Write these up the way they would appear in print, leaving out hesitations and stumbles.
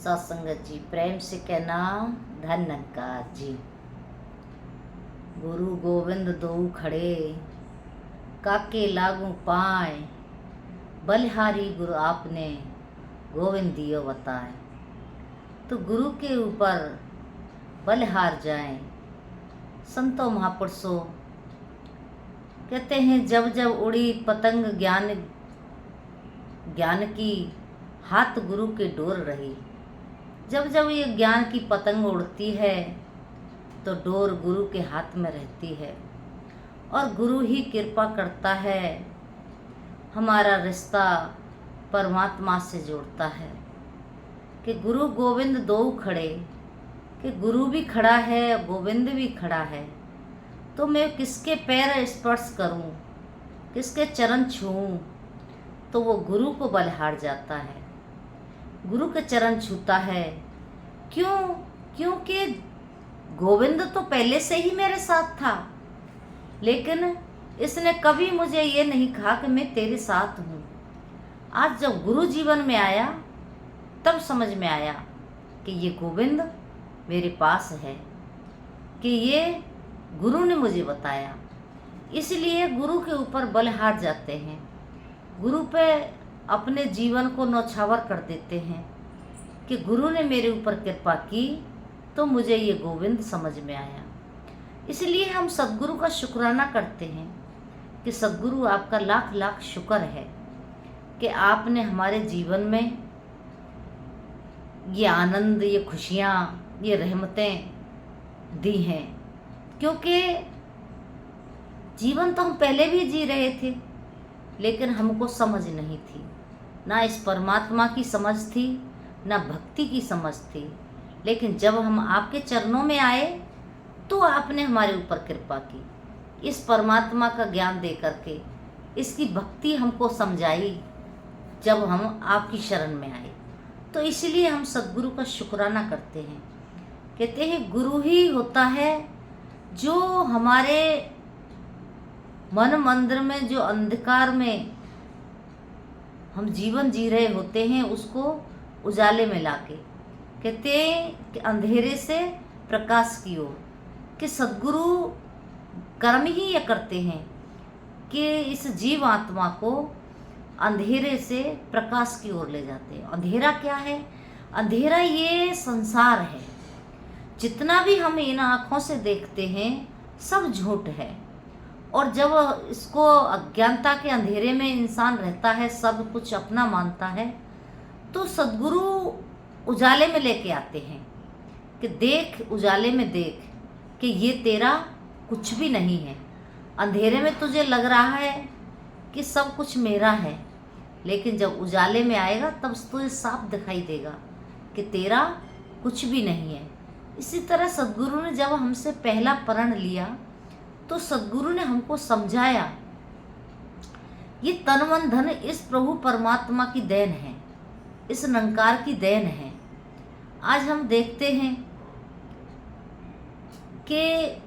सत्संगत जी, प्रेम से कहना धन निरंकार जी। गुरु गोविंद दो खड़े, काके लागू पाए, बलिहारी गुरु आपने गोविंद दियो बताए। तो गुरु के ऊपर बलिहार जाए। संतों महापुरुषों कहते हैं, जब जब उड़ी पतंग ज्ञान की, हाथ गुरु के डोर रही। जब जब ये ज्ञान की पतंग उड़ती है तो डोर गुरु के हाथ में रहती है और गुरु ही कृपा करता है, हमारा रिश्ता परमात्मा से जोड़ता है। कि गुरु गोविंद दो खड़े, कि गुरु भी खड़ा है गोविंद भी खड़ा है, तो मैं किसके पैर स्पर्श करूं, किसके चरण छूऊं, तो वो गुरु को बलिहार जाता है, गुरु के चरण छूता है। क्यों? क्योंकि गोविंद तो पहले से ही मेरे साथ था, लेकिन इसने कभी मुझे ये नहीं कहा कि मैं तेरे साथ हूँ। आज जब गुरु जीवन में आया तब समझ में आया कि ये गोविंद मेरे पास है, कि ये गुरु ने मुझे बताया। इसलिए गुरु के ऊपर बलिहार जाते हैं, गुरु पे अपने जीवन को न्यौछावर कर देते हैं कि गुरु ने मेरे ऊपर कृपा की तो मुझे ये गोविंद समझ में आया। इसलिए हम सद्गुरु का शुक्राना करते हैं कि सद्गुरु आपका लाख लाख शुक्र है कि आपने हमारे जीवन में ये आनंद, ये खुशियाँ, ये रहमतें दी हैं। क्योंकि जीवन तो हम पहले भी जी रहे थे, लेकिन हमको समझ नहीं थी, ना इस परमात्मा की समझ थी, ना भक्ति की समझ थी। लेकिन जब हम आपके चरणों में आए तो आपने हमारे ऊपर कृपा की, इस परमात्मा का ज्ञान दे करके इसकी भक्ति हमको समझाई जब हम आपकी शरण में आए। तो इसलिए हम सद्गुरु का शुक्राना करते हैं। कहते हैं गुरु ही होता है जो हमारे मन मंदिर में, जो अंधकार में हम जीवन जी रहे होते हैं, उसको उजाले में लाके, कहते हैं कि अंधेरे से प्रकाश की ओर। कि सद्गुरु कर्म ही ये करते हैं कि इस जीव आत्मा को अंधेरे से प्रकाश की ओर ले जाते हैं। अंधेरा क्या है? अंधेरा ये संसार है। जितना भी हम इन आँखों से देखते हैं सब झूठ है। और जब इसको अज्ञानता के अंधेरे में इंसान रहता है, सब कुछ अपना मानता है, तो सद्गुरु उजाले में लेके आते हैं कि देख, उजाले में देख कि ये तेरा कुछ भी नहीं है। अंधेरे में तुझे लग रहा है कि सब कुछ मेरा है, लेकिन जब उजाले में आएगा तब तुझे साफ दिखाई देगा कि तेरा कुछ भी नहीं है। इसी तरह सद्गुरु ने जब हमसे पहला प्रण लिया तो सद्गुरु ने हमको समझाया, ये तन मन धन इस प्रभु परमात्मा की देन है, इस निरंकार की देन है। आज हम देखते हैं कि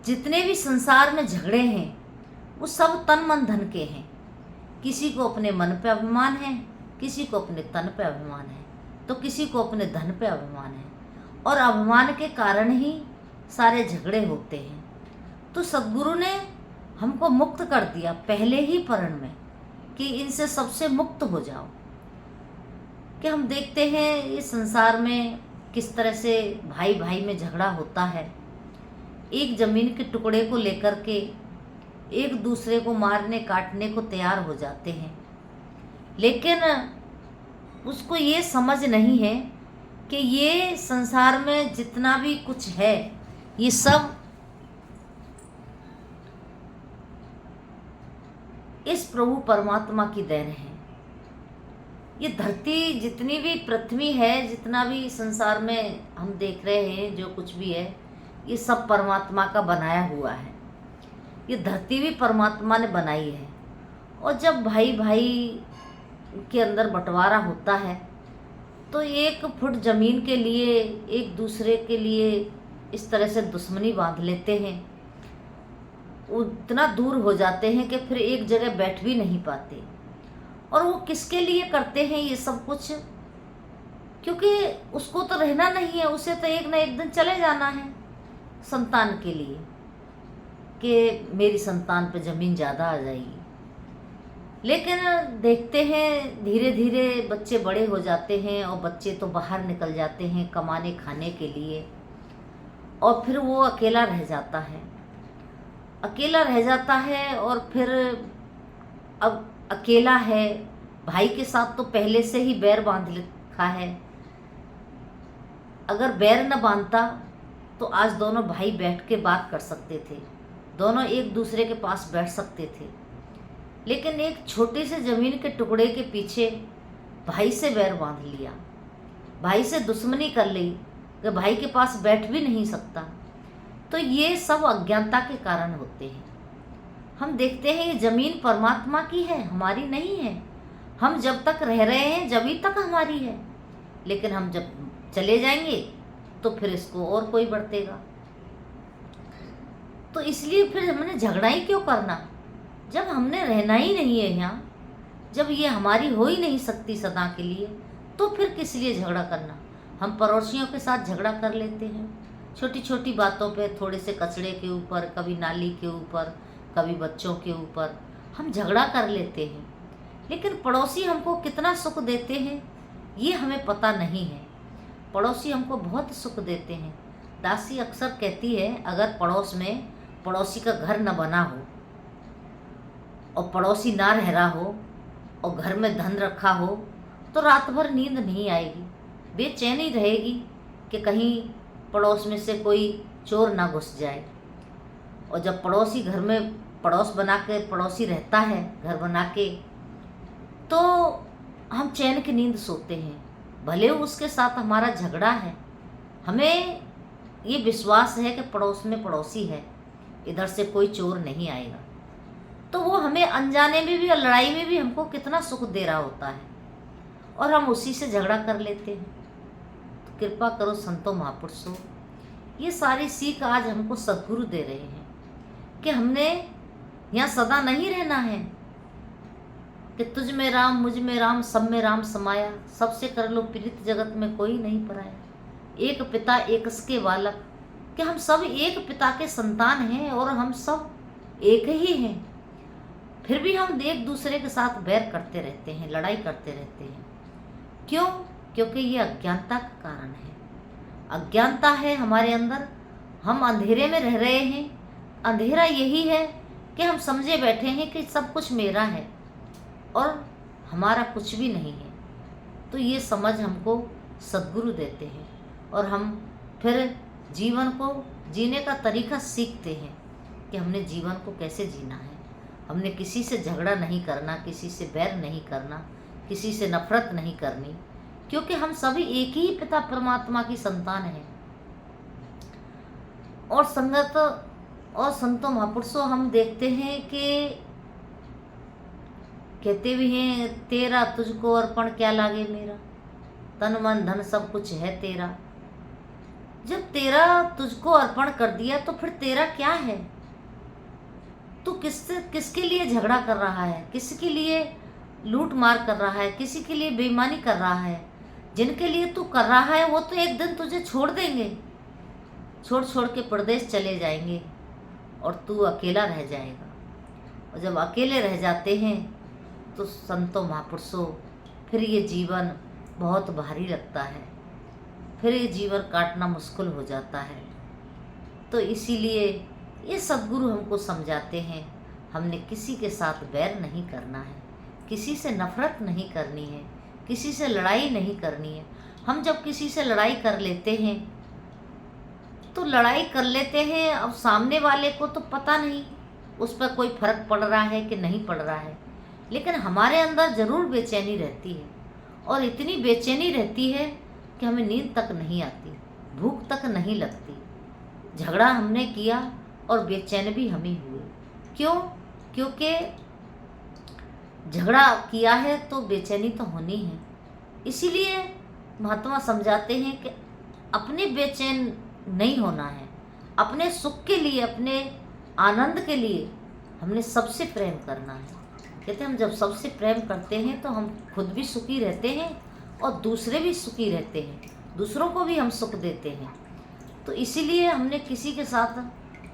जितने भी संसार में झगड़े हैं वो सब तन मन धन के हैं। किसी को अपने मन पे अभिमान है, किसी को अपने तन पे अभिमान है, तो किसी को अपने धन पे अभिमान है, और अभिमान के कारण ही सारे झगड़े होते हैं। तो सद्गुरु ने हमको मुक्त कर दिया पहले ही प्रण में कि इनसे सबसे मुक्त हो जाओ। कि हम देखते हैं इस संसार में किस तरह से भाई भाई में झगड़ा होता है। एक ज़मीन के टुकड़े को लेकर के एक दूसरे को मारने काटने को तैयार हो जाते हैं, लेकिन उसको ये समझ नहीं है कि ये संसार में जितना भी कुछ है ये सब इस प्रभु परमात्मा की देन है। ये धरती, जितनी भी पृथ्वी है, जितना भी संसार में हम देख रहे हैं, जो कुछ भी है, ये सब परमात्मा का बनाया हुआ है। ये धरती भी परमात्मा ने बनाई है। और जब भाई भाई के अंदर बंटवारा होता है तो 1 फुट ज़मीन के लिए एक दूसरे के लिए इस तरह से दुश्मनी बांध लेते हैं, उतना दूर हो जाते हैं कि फिर एक जगह बैठ भी नहीं पाते। और वो किसके लिए करते हैं ये सब कुछ? क्योंकि उसको तो रहना नहीं है, उसे तो एक ना एक दिन चले जाना है संतान के लिए, कि मेरी संतान पे ज़मीन ज़्यादा आ जाएगी। लेकिन देखते हैं धीरे धीरे बच्चे बड़े हो जाते हैं और बच्चे तो बाहर निकल जाते हैं कमाने खाने के लिए, और फिर वो अकेला रह जाता है, अकेला रह जाता है। और फिर अब अकेला है, भाई के साथ तो पहले से ही बैर बांध रखा है। अगर बैर न बांधता तो आज दोनों भाई बैठ के बात कर सकते थे, दोनों एक दूसरे के पास बैठ सकते थे। लेकिन एक छोटे से ज़मीन के टुकड़े के पीछे भाई से बैर बांध लिया, भाई से दुश्मनी कर ली कि भाई के पास बैठ भी नहीं सकता। तो ये सब अज्ञानता के कारण होते हैं। हम देखते हैं ये ज़मीन परमात्मा की है, हमारी नहीं है। हम जब तक रह रहे हैं जब तक हमारी है, लेकिन हम जब चले जाएंगे तो फिर इसको और कोई बरतेगा। तो इसलिए फिर हमने झगड़ा ही क्यों करना, जब हमने रहना ही नहीं है यहाँ, जब ये हमारी हो ही नहीं सकती सदा के लिए, तो फिर किस लिए झगड़ा करना। हम पड़ोसियों के साथ झगड़ा कर लेते हैं छोटी छोटी बातों पे, थोड़े से कचड़े के ऊपर, कभी नाली के ऊपर, कभी बच्चों के ऊपर हम झगड़ा कर लेते हैं। लेकिन पड़ोसी हमको कितना सुख देते हैं ये हमें पता नहीं है। पड़ोसी हमको बहुत सुख देते हैं। दासी अक्सर कहती है, अगर पड़ोस में पड़ोसी का घर न बना हो और पड़ोसी ना रह रहा हो और घर में धन रखा हो तो रात भर नींद नहीं आएगी, बेचैनी रहेगी कि कहीं पड़ोस में से कोई चोर ना घुस जाए। और जब पड़ोसी घर में पड़ोस बना के पड़ोसी रहता है घर बना के, तो हम चैन की नींद सोते हैं। भले उसके साथ हमारा झगड़ा है, हमें ये विश्वास है कि पड़ोस में पड़ोसी है, इधर से कोई चोर नहीं आएगा। तो वो हमें अनजाने में भी और लड़ाई में भी हमको कितना सुख दे रहा होता है, और हम उसी से झगड़ा कर लेते हैं। तो कृपा करो संतों महापुरुषों, ये सारी सीख आज हमको सद्गुरु दे रहे हैं कि हमने यहाँ सदा नहीं रहना है, कि तुझ में राम मुझ में राम सब में राम समाया, सबसे कर लो प्रीत जगत में कोई नहीं पराया। एक पिता एक के बालक, कि हम सब एक पिता के संतान हैं और हम सब एक ही हैं। फिर भी हम एक दूसरे के साथ बैर करते रहते हैं, लड़ाई करते रहते हैं। क्यों? क्योंकि ये अज्ञानता का कारण है। अज्ञानता है हमारे अंदर, हम अंधेरे में रह रहे हैं। अंधेरा यही है कि हम समझे बैठे हैं कि सब कुछ मेरा है और हमारा कुछ भी नहीं है। तो ये समझ हमको सद्गुरु देते हैं और हम फिर जीवन को जीने का तरीका सीखते हैं कि हमने जीवन को कैसे जीना है। हमने किसी से झगड़ा नहीं करना, किसी से बैर नहीं करना, किसी से नफरत नहीं करनी, क्योंकि हम सभी एक ही पिता परमात्मा की संतान हैं। और संगत और संतों महापुरुषों हम देखते हैं कि कहते भी हैं, तेरा तुझको अर्पण क्या लागे मेरा, तन मन धन सब कुछ है तेरा। जब तेरा तुझको अर्पण कर दिया तो फिर तेरा क्या है? तू किसके लिए झगड़ा कर रहा है, किसके लिए लूट मार कर रहा है, किसी के लिए बेईमानी कर रहा है? जिनके लिए तू कर रहा है वो तो एक दिन तुझे छोड़ देंगे, छोड़ के परदेश चले जाएंगे और तू अकेला रह जाएगा। और जब अकेले रह जाते हैं तो संतों महापुरुषों फिर ये जीवन बहुत भारी लगता है, फिर ये जीवन काटना मुश्किल हो जाता है। तो इसीलिए ये सद्गुरु हमको समझाते हैं, हमने किसी के साथ बैर नहीं करना है, किसी से नफरत नहीं करनी है, किसी से लड़ाई नहीं करनी है। हम जब किसी से लड़ाई कर लेते हैं तो लड़ाई कर लेते हैं, अब सामने वाले को तो पता नहीं उस पर कोई फर्क पड़ रहा है कि नहीं पड़ रहा है, लेकिन हमारे अंदर ज़रूर बेचैनी रहती है। और इतनी बेचैनी रहती है कि हमें नींद तक नहीं आती, भूख तक नहीं लगती। झगड़ा हमने किया और बेचैन भी हम ही हुए। क्यों? क्योंकि झगड़ा किया है तो बेचैनी तो होनी है। इसीलिए महात्मा समझाते हैं कि अपने बेचैन नहीं होना है, अपने सुख के लिए, अपने आनंद के लिए हमने सबसे प्रेम करना है। कहते हैं हम जब सबसे प्रेम करते हैं तो हम खुद भी सुखी रहते हैं और दूसरे भी सुखी रहते हैं, दूसरों को भी हम सुख देते हैं। तो इसीलिए हमने किसी के साथ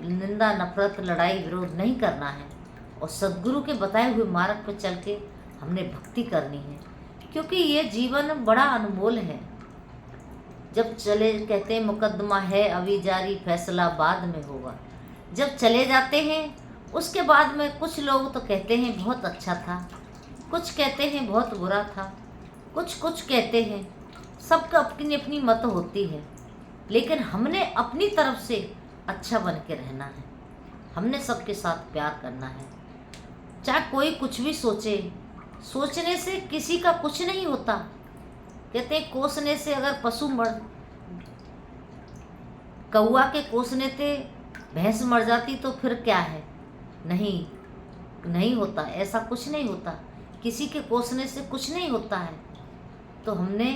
निंदा, नफरत, लड़ाई, विरोध नहीं करना है और सद्गुरु के बताए हुए मार्ग पर चल के हमने भक्ति करनी है, क्योंकि ये जीवन बड़ा अनमोल है। जब चले, कहते हैं मुकदमा है अभी जारी, फैसला बाद में होगा। जब चले जाते हैं उसके बाद में कुछ लोग तो कहते हैं बहुत अच्छा था, कुछ कहते हैं बहुत बुरा था, कुछ कहते हैं, सबका अपनी अपनी मत होती है। लेकिन हमने अपनी तरफ से अच्छा बन के रहना है, हमने सबके साथ प्यार करना है। चाहे कोई कुछ भी सोचे, सोचने से किसी का कुछ नहीं होता। कहते हैं कोसने से अगर पशु मर, कौआ के कोसने से भैंस मर जाती तो फिर क्या है? नहीं होता, ऐसा कुछ नहीं होता, किसी के कोसने से कुछ नहीं होता है। तो हमने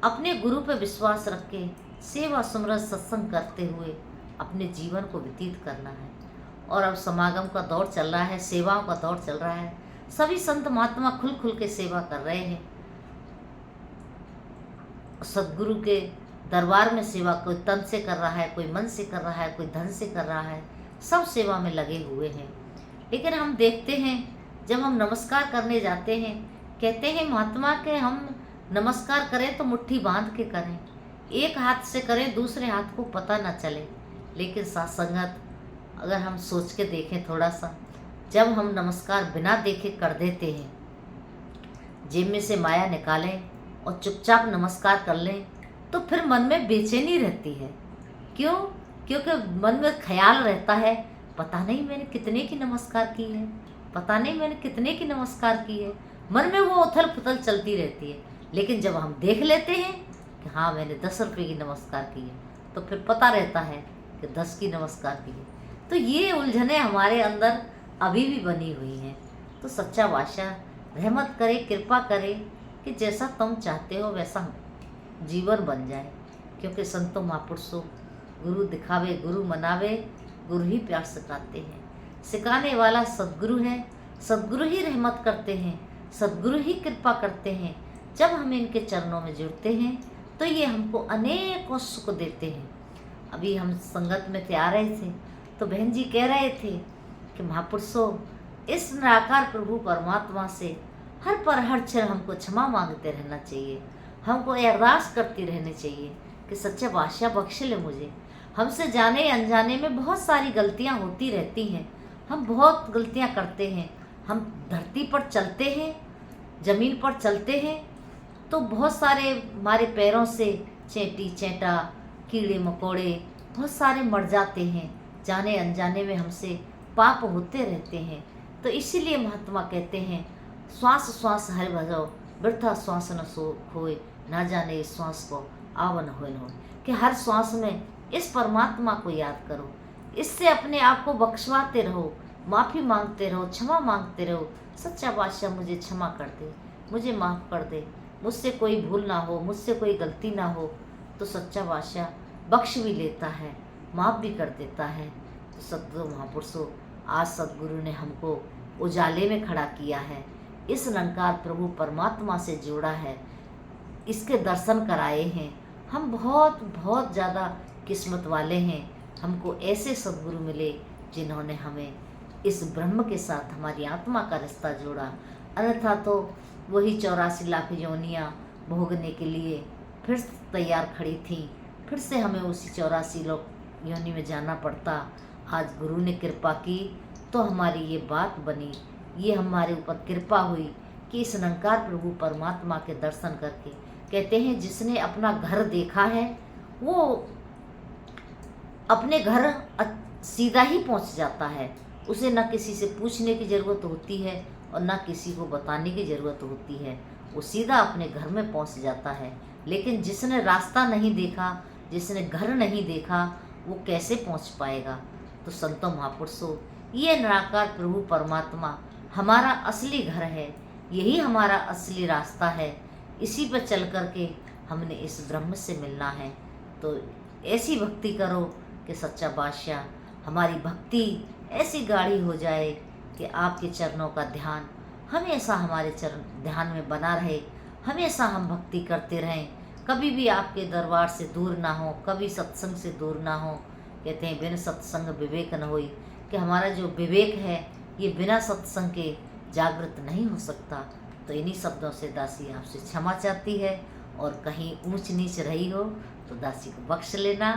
अपने गुरु पर विश्वास रख के सेवा, सुमरन, सत्संग करते हुए अपने जीवन को व्यतीत करना है। और अब समागम का दौर चल रहा है, सेवाओं का दौर चल रहा है। सभी संत महात्मा खुल के सेवा कर रहे हैं। सद्गुरु के दरबार में सेवा कोई तन से कर रहा है, कोई मन से कर रहा है, कोई धन से कर रहा है, सब सेवा में लगे हुए हैं। लेकिन हम देखते हैं जब हम नमस्कार करने जाते हैं, कहते हैं महात्मा के हम नमस्कार करें तो मुट्ठी बांध के करें, एक हाथ से करें दूसरे हाथ को पता ना चले। लेकिन साथ संगत अगर हम सोच के देखें थोड़ा सा, जब हम नमस्कार बिना देखे कर देते हैं, जेब में से माया निकालें और चुपचाप नमस्कार कर लें, तो फिर मन में बेचैनी रहती है। क्यों? क्योंकि मन में ख्याल रहता है, पता नहीं मैंने कितने की नमस्कार की है, पता नहीं मैंने कितने की नमस्कार की है। मन में वो उथल पुथल चलती रहती है। लेकिन जब हम देख लेते हैं कि हाँ मैंने 10 रुपये की नमस्कार की है, तो फिर पता रहता है कि 10 की नमस्कार की है। तो ये उलझने हमारे अंदर अभी भी बनी हुई हैं। तो सच्चा बादशाह रहमत करे, कृपा करे कि जैसा तुम चाहते हो वैसा जीवन बन जाए। क्योंकि संतों महापुरुषों, गुरु दिखावे गुरु मनावे, गुरु ही प्यार सिखाते हैं। सिखाने वाला सद्गुरु है, सद्गुरु ही रहमत करते हैं, सद्गुरु ही कृपा करते हैं। जब हम इनके चरणों में जुड़ते हैं तो ये हमको अनेकों सुख देते हैं। अभी हम संगत में आ रहे थे तो बहन जी कह रहे थे कि महापुरुषों, इस निराकार प्रभु परमात्मा से हर पर हर क्षण हमको क्षमा मांगते रहना चाहिए, हमको अरदास करती रहनी चाहिए कि सच्चा बादशाह बख्श ले मुझे। हमसे जाने अनजाने में बहुत सारी गलतियां होती रहती हैं, हम बहुत गलतियां करते हैं। हम धरती पर चलते हैं, ज़मीन पर चलते हैं, तो बहुत सारे हमारे पैरों से चेंटी चेंटा, कीड़े मकोड़े बहुत सारे मर जाते हैं। जाने अनजाने में हमसे पाप होते रहते हैं। तो इसीलिए महात्मा कहते हैं, श्वास श्वास हरि भजो, वृथा श्वास न सो खोए, ना जाने इस श्वास को आवन होए न होए। कि हर श्वास में इस परमात्मा को याद करो, इससे अपने आप को बख्शवाते रहो, माफ़ी मांगते रहो, क्षमा मांगते रहो। सच्चा बादशाह मुझे क्षमा कर दे, मुझे माफ़ कर दे, मुझसे कोई भूल ना हो, मुझसे कोई गलती ना हो। तो सच्चा बादशाह बख्श भी लेता है, माफ़ भी कर देता है। तो सद्गुरु महापुरुषों, आज सद्गुरु ने हमको उजाले में खड़ा किया है, इस निरंकार प्रभु परमात्मा से जोड़ा है, इसके दर्शन कराए हैं। हम बहुत बहुत ज़्यादा किस्मत वाले हैं, हमको ऐसे सद्गुरु मिले जिन्होंने हमें इस ब्रह्म के साथ हमारी आत्मा का रिश्ता जोड़ा। अन्यथा तो वही 84 लाख योनियाँ भोगने के लिए फिर तैयार खड़ी थी, फिर से हमें उसी 84 लाख योनि में जाना पड़ता। आज गुरु ने कृपा की तो हमारी ये बात बनी, ये हमारे ऊपर कृपा हुई कि इस निरंकार प्रभु परमात्मा के दर्शन करके, कहते हैं जिसने अपना घर देखा है वो अपने घर सीधा ही पहुंच जाता है। उसे न किसी से पूछने की ज़रूरत होती है और न किसी को बताने की ज़रूरत होती है, वो सीधा अपने घर में पहुंच जाता है। लेकिन जिसने रास्ता नहीं देखा, जिसने घर नहीं देखा, वो कैसे पहुंच पाएगा। तो संतों महापुरुषों, ये निराकार प्रभु परमात्मा हमारा असली घर है, यही हमारा असली रास्ता है, इसी पर चल कर के हमने इस ब्रह्म से मिलना है। तो ऐसी भक्ति करो कि सच्चा बादशाह हमारी भक्ति ऐसी गाढ़ी हो जाए कि आपके चरणों का ध्यान हमेशा हमारे चरण ध्यान में बना रहे, हमेशा हम भक्ति करते रहें, कभी भी आपके दरबार से दूर ना हो, कभी सत्संग से दूर ना हो। कहते हैं बिन सत्संग विवेक न होई, कि हमारा जो विवेक है ये बिना सत्संग के जागृत नहीं हो सकता। तो इन्हीं शब्दों से दासी आपसे क्षमा चाहती है, और कहीं ऊंच नीच रही हो तो दासी को बख्श लेना,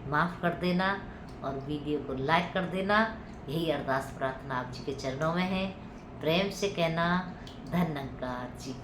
माफ़ कर देना, और वीडियो को लाइक कर देना। यही अरदास प्रार्थना आप जी के चरणों में है। प्रेम से कहना, धन्यकार जी।